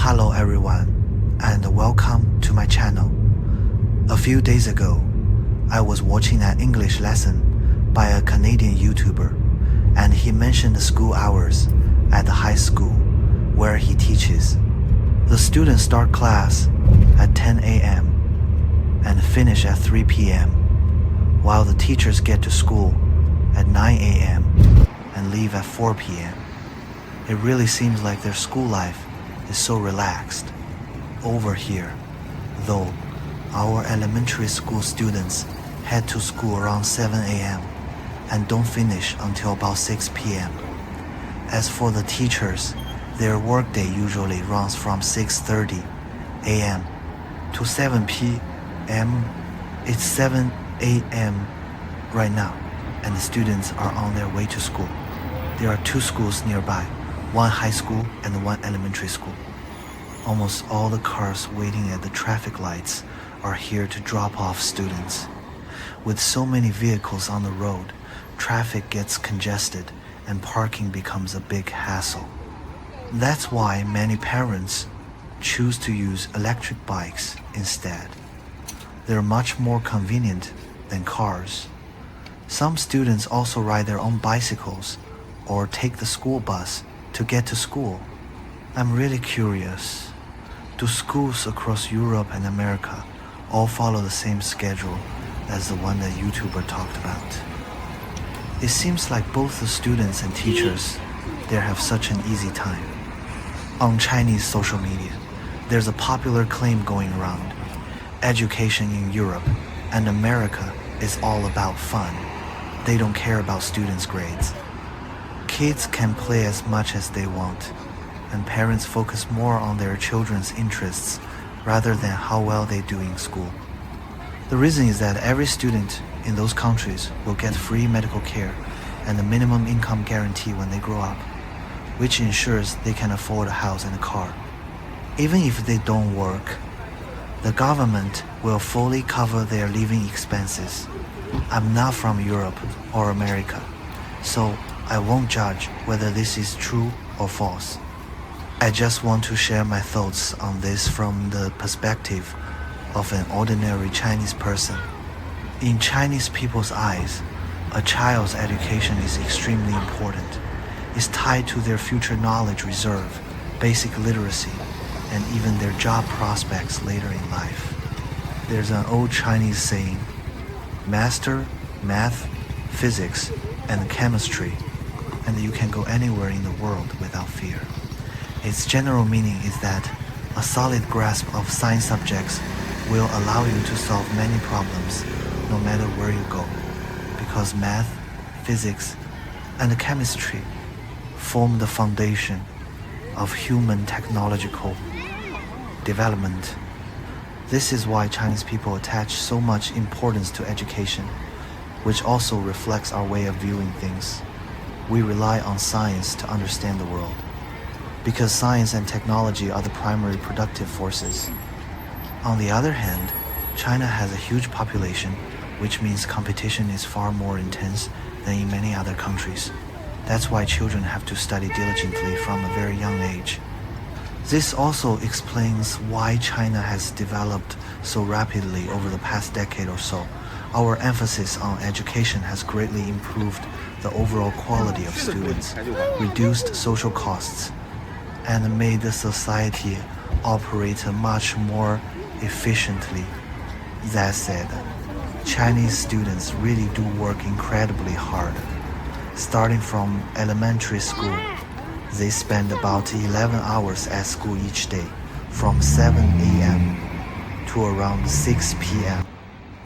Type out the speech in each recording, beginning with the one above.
Hello everyone, and welcome to my channel. A few days ago, I was watching an English lesson by a Canadian YouTuber, and he mentioned the school hours at the high school where he teaches. The students start class at 10 a.m. and finish at 3 p.m., while the teachers get to school at 9 a.m. and leave at 4 p.m. It really seems like their school life is so relaxed. Over here, though, our elementary school students head to school around 7 a.m. and don't finish until about 6 p.m. As for the teachers, their workday usually runs from 6:30 a.m. to 7 p.m. It's 7 a.m. right now, and the students are on their way to school. There are two schools nearby, one high school and one elementary school. Almost all the cars waiting at the traffic lights are here to drop off students. With so many vehicles on the road, traffic gets congested and parking becomes a big hassle. That's why many parents choose to use electric bikes instead. They're much more convenient than cars. Some students also ride their own bicycles or take the school bus to get to school. I'm really curious. Do schools across Europe and America all follow the same schedule as the one that YouTuber talked about? It seems like both the students and teachers there have such an easy time. On Chinese social media, there's a popular claim going around. Education in Europe and America is all about fun. They don't care about students' grades. Kids can play as much as they want, and parents focus more on their children's interests rather than how well they do in school. The reason is that every student in those countries will get free medical care and a minimum income guarantee when they grow up, which ensures they can afford a house and a car. Even if they don't work, the government will fully cover their living expenses. I'm not from Europe or America, so I won't judge whether this is true or false. I just want to share my thoughts on this from the perspective of an ordinary Chinese person. In Chinese people's eyes, a child's education is extremely important. It's tied to their future knowledge reserve, basic literacy, and even their job prospects later in life. There's an old Chinese saying, master math, physics, and chemistry, and you can go anywhere in the world without fear. Its general meaning is that a solid grasp of science subjects will allow you to solve many problems no matter where you go, because math, physics, and chemistry form the foundation of human technological development. This is why Chinese people attach so much importance to education, which also reflects our way of viewing things. We rely on science to understand the world, because science and technology are the primary productive forces. On the other hand, China has a huge population, which means competition is far more intense than in many other countries. That's why children have to study diligently from a very young age. This also explains why China has developed so rapidly over the past decade or so. Our emphasis on education has greatly improved the overall quality of students, reduced social costs, and made the society operate much more efficiently. That said, Chinese students really do work incredibly hard. Starting from elementary school, they spend about 11 hours at school each day, from 7 a.m. to around 6 p.m.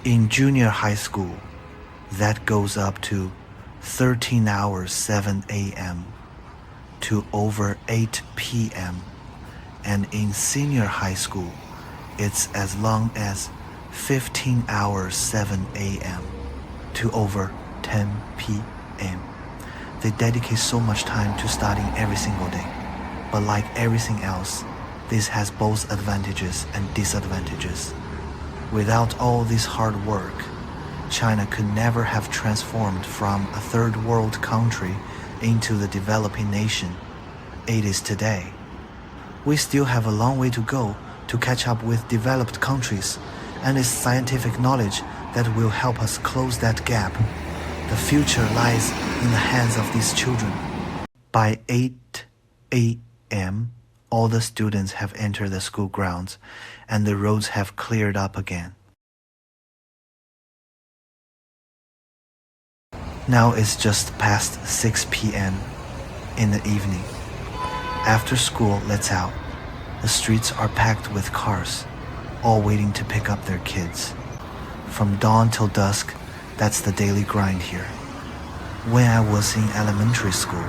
In junior high school, that goes up to 13 hours 7 a.m. to over 8 p.m. And in senior high school, it's as long as 15 hours 7 a.m. to over 10 p.m. They dedicate so much time to studying every single day. But like everything else, this has both advantages and disadvantages. Without all this hard work, China could never have transformed from a third world country into the developing nation it is today. We still have a long way to go to catch up with developed countries, and it's scientific knowledge that will help us close that gap. The future lies in the hands of these children. By 8 a.m., all the students have entered the school grounds, and the roads have cleared up again. Now it's just past 6 p.m. in the evening. After school lets out, the streets are packed with cars, all waiting to pick up their kids. From dawn till dusk, that's the daily grind here. When I was in elementary school,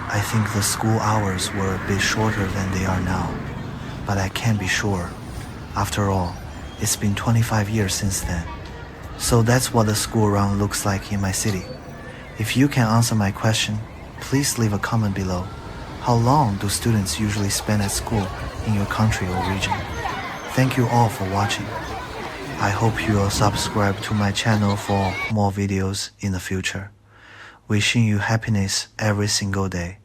I think the school hours were a bit shorter than they are now, but I can't be sure. After all, it's been 25 years since then. So that's what the school run looks like in my city. If you can answer my question, please leave a comment below. How long do students usually spend at school in your country or region? Thank you all for watching. I hope you will subscribe to my channel for more videos in the future. Wishing you happiness every single day.